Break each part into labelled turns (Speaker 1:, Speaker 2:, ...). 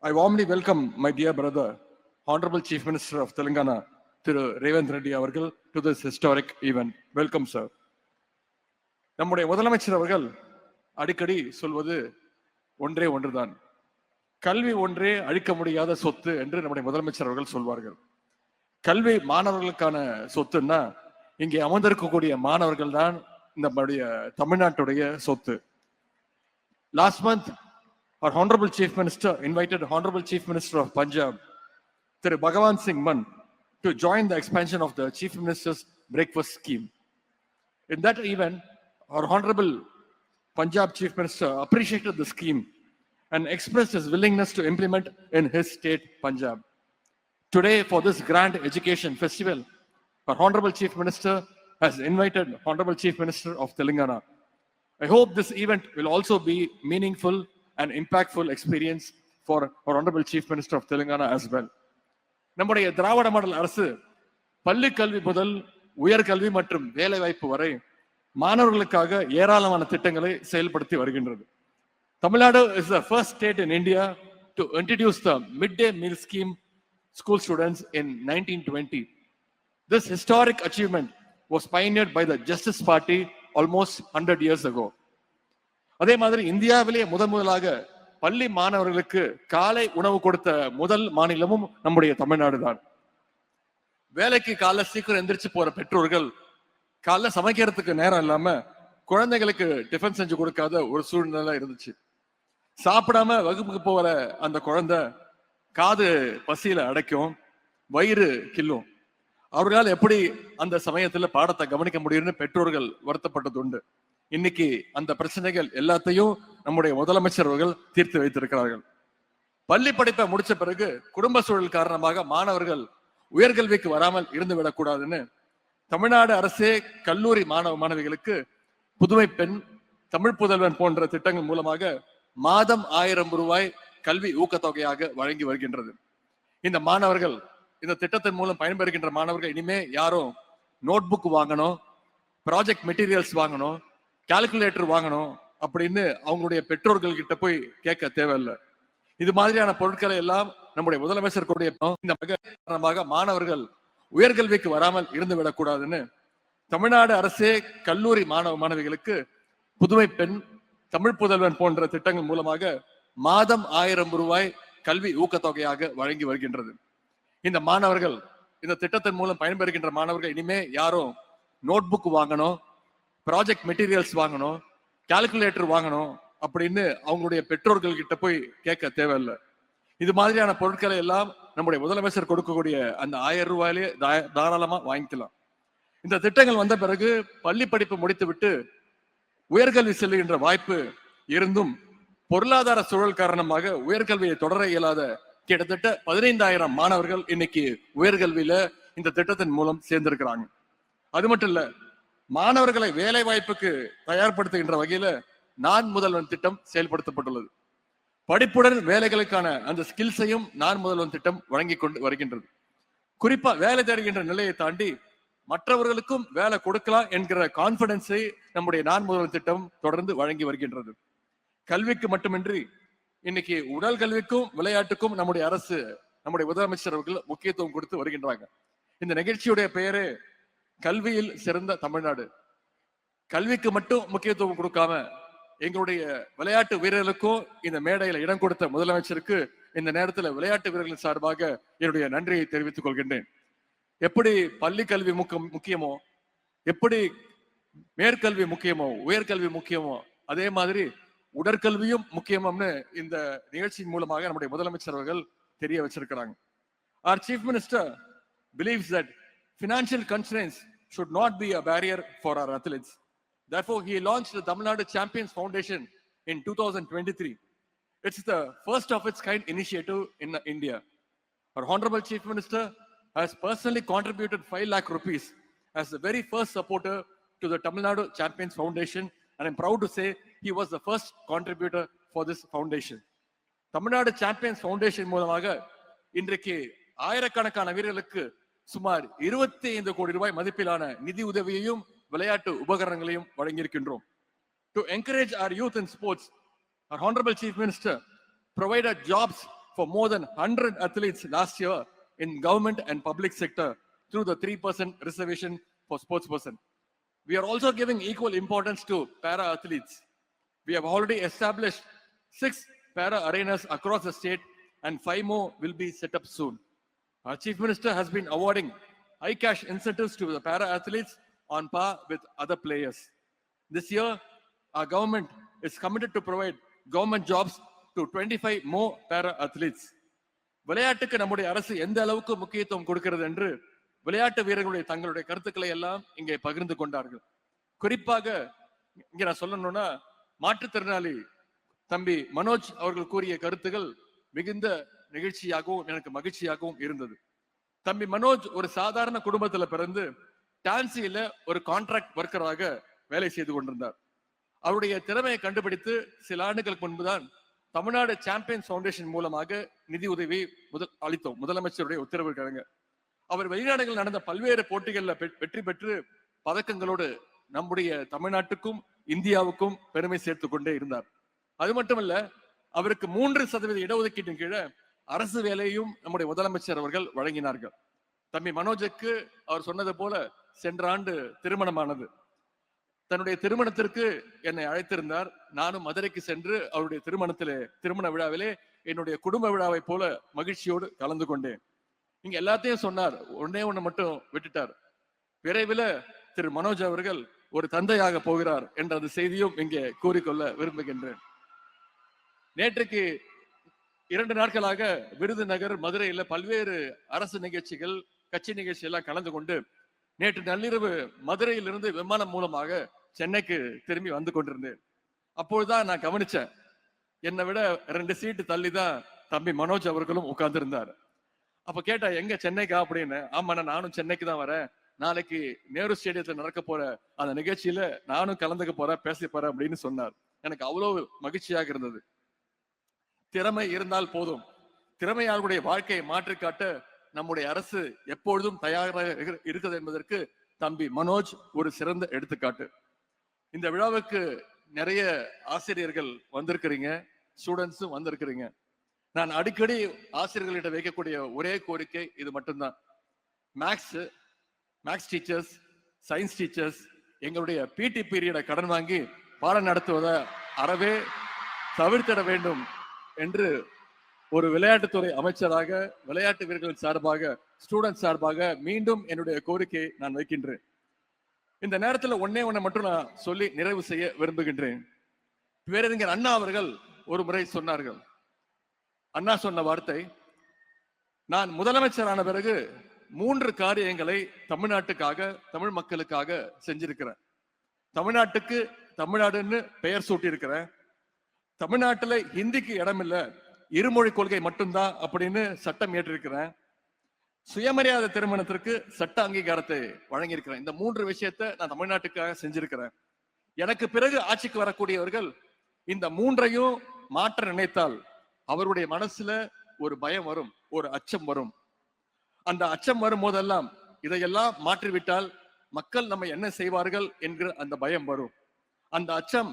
Speaker 1: I warmly welcome my dear brother, Honorable Chief Minister of Telangana, Thiru Revanth Reddy avargal, to this historic event. Welcome, sir. நம்முடைய முதலமைச்சர் அவர்கள் அடிக்கடி சொல்வது ஒன்றே ஒன்றுதான், கல்வி ஒன்றே அழிக்க முடியாத சொத்து என்று நம்முடைய முதலமைச்சர் அவர்கள் சொல்வார்கள். கல்வி மாணவர்களுக்கான சொத்துன்னா இங்கே அமர்ந்திருக்கக்கூடிய மாணவர்கள் தான் நம்முடைய தமிழ்நாட்டுடைய சொத்து. Last month, our Honorable Chief Minister invited Honorable Chief Minister of Punjab, Thiru Bhagwan Singh Mann, to join the expansion of the Chief Minister's breakfast scheme. In that event, our Honorable Punjab Chief Minister appreciated the scheme and expressed his willingness to implement in his state, Punjab. Today, for this grand education festival, our Honorable Chief Minister has invited Honorable Chief Minister of Telangana. I hope this event will also be meaningful and impactful experience for our Honorable Chief Minister of Telangana as well. நம்முடைய திராவிட model அரசு பள்ளி கல்வி முதல் உயர்கல்வி மற்றும் வேலை வாய்ப்பு வரை மாணவர்களுக்காக ஏராளமான திட்டங்களை செயல்படுத்தி வருகின்றது. Tamil Nadu is the first state in India to introduce the midday meal scheme school students in 1920. This historic achievement was pioneered by the Justice Party almost 100 years ago. அதே மாதிரி இந்தியாவிலேயே முதலாக பள்ளி மாணவர்களுக்கு காலை உணவு கொடுத்த முதல் மாநிலமும் நம்முடைய தமிழ்நாடு தான். வேலைக்கு காலை சீக்கிரம் எந்திரிச்சு போற பெற்றோர்கள் காலைல சமைக்கிறதுக்கு நேரம் இல்லாம குழந்தைகளுக்கு டிஃபன் செஞ்சு கொடுக்காத ஒரு சூழ்நிலை இருந்துச்சு. சாப்பிடாம வகுப்புக்கு போற அந்த குழந்தை காது பசியில அடைக்கும், வயிறு கில்லும். அவர்களால் எப்படி அந்த சமயத்துல பாடத்தை கவனிக்க முடியும்னு பெற்றோர்கள் வருத்தப்பட்டது உண்டு. இன்னைக்கு அந்த பிரச்சனைகள் எல்லாத்தையும் நம்முடைய முதலமைச்சர் அவர்கள் தீர்த்து வைத்திருக்கிறார்கள். பள்ளி படிப்பை முடிச்ச பிறகு குடும்ப சூழல் காரணமாக மாணவர்கள் உயர்கல்விக்கு வராமல் இருந்து விடக்கூடாதுன்னு தமிழ்நாடு அரசே கல்லூரி மாணவ மாணவிகளுக்கு புதுமை பெண், தமிழ் புதல்வன் போன்ற திட்டங்கள் மூலமாக மாதம் 1000 ரூபாய் கல்வி ஊக்கத்தொகையாக வழங்கி வருகின்றது. இந்த மாணவர்கள், இந்த திட்டத்தின் மூலம் பயன்பெறுகின்ற மாணவர்கள் இனிமே யாரும் நோட் புக் வாங்கணும், ப்ராஜெக்ட் மெட்டீரியல்ஸ் வாங்கணும், கால்குலேட்டர் வாங்கணும் அப்படின்னு அவங்களுடைய பெற்றோர்கள் கிட்ட போய் கேட்க தேவையில்லை. இது மாதிரியான பொருட்களை எல்லாம் நம்முடைய முதலமைச்சர் கூடிய இந்த காரணமாக மாணவர்கள் உயர்கல்விக்கு வராமல் இருந்து விடக்கூடாதுன்னு தமிழ்நாடு அரசே கல்லூரி மாணவ மாணவிகளுக்கு புதுமை பெண், தமிழ் புதல்வன் போன்ற திட்டங்கள் மூலமாக மாதம் 1000 ரூபாய் கல்வி ஊக்கத்தொகையாக வழங்கி வருகின்றது. இந்த மாணவர்கள், இந்த திட்டத்தின் மூலம் பயன்பெறுகின்ற மாணவர்கள் இனிமே யாரும் நோட் புக் வாங்கணும், ப்ராஜெக்ட் மெட்டீரியல்ஸ் வாங்கணும், கால்குலேட்டர் வாங்கணும் அப்படின்னு அவங்களுடைய பெற்றோர்கள் கிட்ட போய் கேட்க தேவையில்லை. இது மாதிரியான பொருட்களை எல்லாம் நம்முடைய முதலமைச்சர் கொடுக்கக்கூடிய அந்த 1000 ரூபாயிலே தாராளமா வாங்கிக்கலாம். இந்த திட்டங்கள் வந்த பிறகு பள்ளி படிப்பு முடித்து விட்டு உயர்கல்வி செல்லுகின்ற வாய்ப்பு இருந்தும் பொருளாதார சூழல் காரணமாக உயர்கல்வியை தொடர இயலாத கிட்டத்தட்ட 15000 மாணவர்கள் இன்னைக்கு உயர்கல்வியில இந்த திட்டத்தின் மூலம் சேர்ந்திருக்கிறாங்க. அது மட்டும் இல்ல, மாணவர்களை வேலை வாய்ப்புக்கு தயார்படுத்துகின்ற வகையில நான் முதல்வன் திட்டம் செயல்படுத்தப்பட்டுள்ளது. படிப்புடன் வேலைகளுக்கான அந்த ஸ்கில்ஸையும் நான் முதல்வன் திட்டம் வழங்கி கொண்டு வருகின்றது. குறிப்பா வேலை தேடுகின்ற நிலையை தாண்டி மற்றவர்களுக்கும் வேலை கொடுக்கலாம் என்கிற கான்பிடன்ஸை நம்முடைய நான் முதல்வன் திட்டம் தொடர்ந்து வழங்கி வருகின்றது. கல்விக்கு மட்டுமின்றி இன்னைக்கு உடல் கல்விக்கும் விளையாட்டுக்கும் நம்முடைய அரசு, நம்முடைய முதலமைச்சர் அவர்கள் முக்கியத்துவம் கொடுத்து வருகின்றாங்க. இந்த நிகழ்ச்சியுடைய பெயரே கல்வியில் சிறந்த தமிழ்நாடு. கல்விக்கு மட்டும் முக்கியத்துவம் கொடுக்காம எங்களுடைய விளையாட்டு வீரர்களுக்கும் இந்த மேடையில இடம் கொடுத்த முதலமைச்சருக்கு இந்த நேரத்தில் விளையாட்டு வீரர்களின் சார்பாக என்னுடைய நன்றியை தெரிவித்துக் கொள்கின்றேன். எப்படி பள்ளி கல்வி முக்கியமோ, எப்படி மேற்கல்வி முக்கியமோ, உயர்கல்வி முக்கியமோ, அதே மாதிரி உடற்கல்வியும் முக்கியம்னு இந்த நிகழ்ச்சியின் மூலமாக நம்முடைய முதலமைச்சர் அவர்கள் தெரிய வச்சிருக்கிறாங்க. Our Chief Minister believes that financial constraints should not be a barrier for our athletes. Therefore, he launched the Tamil Nadu Champions Foundation in 2023. It's the first of its kind initiative in India. Our Honorable Chief Minister has personally contributed 5 lakh rupees as the very first supporter to the Tamil Nadu Champions Foundation, and I'm proud to say he was the first contributor for this foundation. Tamil Nadu Champions Foundation மூலமாக இன்றைக்கு ஆயிரக்கணக்கான வீரர்களுக்கு சுமார் 25 கோடி ரூபாய் மதிப்பிலான நிதி உதவியையும் விளையாட்டு உபகரணங்களையும் வழங்கியிருக்கின்றோம். To encourage our youth in sports, our Honorable Chief Minister provided jobs for more than 100 athletes last year in government and public sector through the 3% reservation for sports person. We are also giving equal importance to para athletes. We have already established 6 para arenas across the state and 5 more will be set up soon. Our Chief Minister has been awarding high cash incentives to the para athletes on par with other players. This year, our government is committed to provide government jobs to 25 more para athletes. விளையாட்டுக்கு நம்முடைய அரசு எந்த அளவுக்கு முக்கியத்துவம் கொடுக்கிறது என்று விளையாட்டு வீரர்களுடைய தங்களுடைய கருத்துக்களை எல்லாம் இங்கே பகிர்ந்து கொண்டார்கள். குறிப்பாக இங்க நான் சொல்லணும்னா மாற்றுத்திறனாளி தம்பி மனோஜ் அவர்கள் கூறிய கருத்துகள் மிகுந்த நிகழ்ச்சியாகவும் எனக்கு மகிழ்ச்சியாகவும் இருந்தது. தம்பி மனோஜ் ஒரு சாதாரண குடும்பத்துல பிறந்து டான்சியில ஒரு கான்ட்ராக்ட் ஒர்க்கராக வேலை செய்து கொண்டிருந்தார். அவருடைய திறமையை கண்டுபிடித்து சில ஆண்டுகளுக்கு முன்புதான் தமிழ்நாடு சாம்பியன்ஸ் ஃபவுண்டேஷன் மூலமாக நிதி உதவி அளித்தோம். முதலமைச்சருடைய உத்தரவு கிழங்க அவர் வெளிநாடுகளில் நடந்த பல்வேறு போட்டிகளில் வெற்றி பெற்று பதக்கங்களோடு நம்முடைய தமிழ்நாட்டுக்கும் இந்தியாவுக்கும் பெருமை சேர்த்து கொண்டே இருந்தார். அது மட்டுமல்ல, அவருக்கு 3% இடஒதுக்கீட்டின் கீழே அரசு வேலையும் நம்முடைய முதலமைச்சர் அவர்கள் வழங்கினார்கள். தம்பி மனோஜுக்கு அவர் சொன்னது போல சென்ற ஆண்டு திருமணமானது. தன்னுடைய திருமணத்திற்கு என்னை அழைத்திருந்தார். நானும் மதுரைக்கு சென்று அவருடைய திருமண விழாவிலே என்னுடைய குடும்ப விழாவை போல மகிழ்ச்சியோடு கலந்து கொண்டேன். இங்க எல்லாத்தையும் சொன்னார், ஒண்ணு மட்டும் விட்டுட்டார். விரைவில் திரு மனோஜ் அவர்கள் ஒரு தந்தையாக போகிறார் என்ற அந்த செய்தியும் இங்கே கூறிக்கொள்ள விரும்புகின்றேன். நேற்றுக்கு 2 நாட்களாக விருதுநகர், மதுரையில் பல்வேறு அரசு நிகழ்ச்சிகள், கட்சி நிகழ்ச்சி எல்லாம் கலந்து கொண்டு நேற்று நள்ளிரவு மதுரையிலிருந்து விமானம் மூலமாக சென்னைக்கு திரும்பி வந்து கொண்டிருந்தேன். அப்பொழுதுதான் நான் கவனிச்சேன், என்னை விட 2 சீட்டு தள்ளிதான் தம்பி மனோஜ் அவர்களும் உட்கார்ந்து இருந்தார். அப்ப கேட்டா எங்க சென்னைக்கா அப்படின்னு. ஆமா, நானும் சென்னைக்கு தான் வரேன். நாளைக்கு நேரு ஸ்டேடியத்தில் நடக்க போற அந்த நிகழ்ச்சியில நானும் கலந்துக்க போறேன், பேச போறேன் அப்படின்னு சொன்னார். எனக்கு அவ்வளவு மகிழ்ச்சியாக இருந்தது. திறமை இருந்தால் போதும். திறமையாளர்களுடைய வாழ்க்கையை மாற்றி காட்ட நம்முடைய அரசு எப்பொழுதும் தயாராக இருக்கிறது என்பதற்கு தம்பி மனோஜ் ஒரு சிறந்த எடுத்துக்காட்டு. இந்த விழாவுக்கு நிறைய ஆசிரியர்கள் வந்திருக்கிறீங்க, ஸ்டூடெண்ட்ஸும் வந்திருக்கிறீங்க. நான் அடிக்கடி ஆசிரியர்களிட்ட வைக்கக்கூடிய ஒரே கோரிக்கை இது மட்டும்தான். மேக்ஸ் டீச்சர்ஸ், சயின்ஸ் டீச்சர்ஸ் எங்களுடைய பிடி பீரியடை கடன் வாங்கி பாடம் நடத்துவதை அறவே தவிர்த்திட வேண்டும் என்று ஒரு விளையாட்டுத்துறை அமைச்சராக, விளையாட்டு வீரர்களின் சார்பாக, ஸ்டூடெண்ட் சார்பாக மீண்டும் என்னுடைய கோரிக்கையை நான் வைக்கின்றேன். இந்த நேரத்தில் ஒண்ணு மட்டும் நான் சொல்லி நிறைவு செய்ய விரும்புகின்றேன். பேரறிஞர் அண்ணா அவர்கள் ஒரு முறை சொன்னார்கள். அண்ணா சொன்ன வார்த்தை, நான் முதலமைச்சரான பிறகு 3 காரியங்களை தமிழ்நாட்டுக்காக, தமிழ் மக்களுக்காக செஞ்சிருக்கிறேன். தமிழ்நாட்டுக்கு தமிழ்நாடுன்னு பெயர் சூட்டி இருக்கிறேன். தமிழ்நாட்டுல ஹிந்திக்கு இடம் இல்ல, இருமொழி கொள்கை மட்டும்தான் அப்படின்னு சட்டம் ஏற்றிருக்கிறேன். சுயமரியாதை திருமணத்திற்கு சட்ட அங்கீகாரத்தை வழங்கியிருக்கிறேன். இந்த 3 விஷயத்தை நான் தமிழ்நாட்டுக்காக செஞ்சிருக்கிறேன். எனக்கு பிறகு ஆட்சிக்கு வரக்கூடியவர்கள் இந்த 3ஐயும் மாற்ற நினைத்தால் அவருடைய மனசுல ஒரு பயம் வரும், ஒரு அச்சம் வரும். அந்த அச்சம் வரும் போதெல்லாம் இதையெல்லாம் மாற்றிவிட்டால் மக்கள் நம்ம என்ன செய்வார்கள் என்கிற அந்த பயம் வரும். அந்த அச்சம்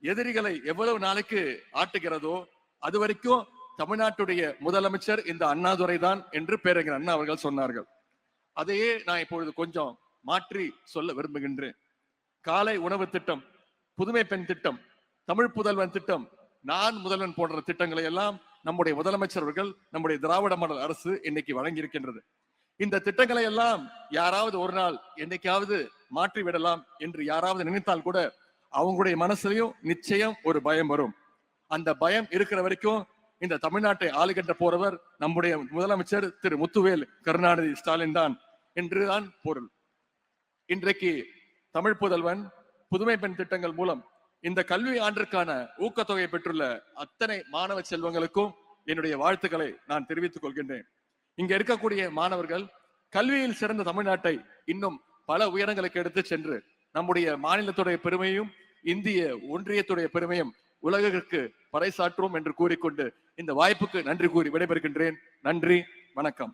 Speaker 1: எதிரிகளை எவ்வளவு நாளைக்கு ஆட்டுகிறதோ அது வரைக்கும் தமிழ்நாட்டுடைய முதலமைச்சர் இந்த அண்ணாதுரை தான் என்று பேரறிஞர் அண்ணா அவர்கள் சொன்னார்கள். அதையே நான் இப்பொழுது கொஞ்சம் மாற்றி சொல்ல விரும்புகின்றேன். காலை உணவு திட்டம், புதுமை பெண் திட்டம், தமிழ் புதல்வன் திட்டம், நான் முதல்வன் போன்ற திட்டங்களை எல்லாம் நம்முடைய முதலமைச்சர் அவர்கள், நம்முடைய திராவிட மாடல் அரசு இன்னைக்கு வழங்கி இருக்கின்றது. இந்த திட்டங்களை எல்லாம் யாராவது ஒரு நாள் என்னைக்காவது மாற்றி விடலாம் என்று யாராவது நினைத்தால் கூட அவங்களுடைய மனசுலயும் நிச்சயம் ஒரு பயம் வரும். அந்த பயம் இருக்கிற வரைக்கும் இந்த தமிழ்நாட்டை ஆளுகின்ற போறவர் நம்முடைய முதலமைச்சர் திரு முத்துவேல் கருணாநிதி ஸ்டாலின் தான் என்றுதான் பொருள். இன்றைக்கு தமிழ் புதல்வன், புதுமை பெண் திட்டங்கள் மூலம் இந்த கல்வி ஆண்டிற்கான ஊக்கத்தொகை பெற்றுள்ள அத்தனை மாணவ செல்வங்களுக்கும் என்னுடைய வாழ்த்துக்களை நான் தெரிவித்துக் கொள்கின்றேன். இங்க இருக்கக்கூடிய மாணவர்கள் கல்வியில் சிறந்த தமிழ்நாட்டை இன்னும் பல உயரங்களுக்கு எடுத்து சென்று நம்முடைய மாநிலத்துடைய பெருமையும் இந்திய ஒன்றியத்துடைய பெருமையும் உலகிற்கு பறைசாற்றுவோம் என்று கூறிக்கொண்டு இந்த வாய்ப்புக்கு நன்றி கூறி விடைபெறுகின்றேன். நன்றி, வணக்கம்.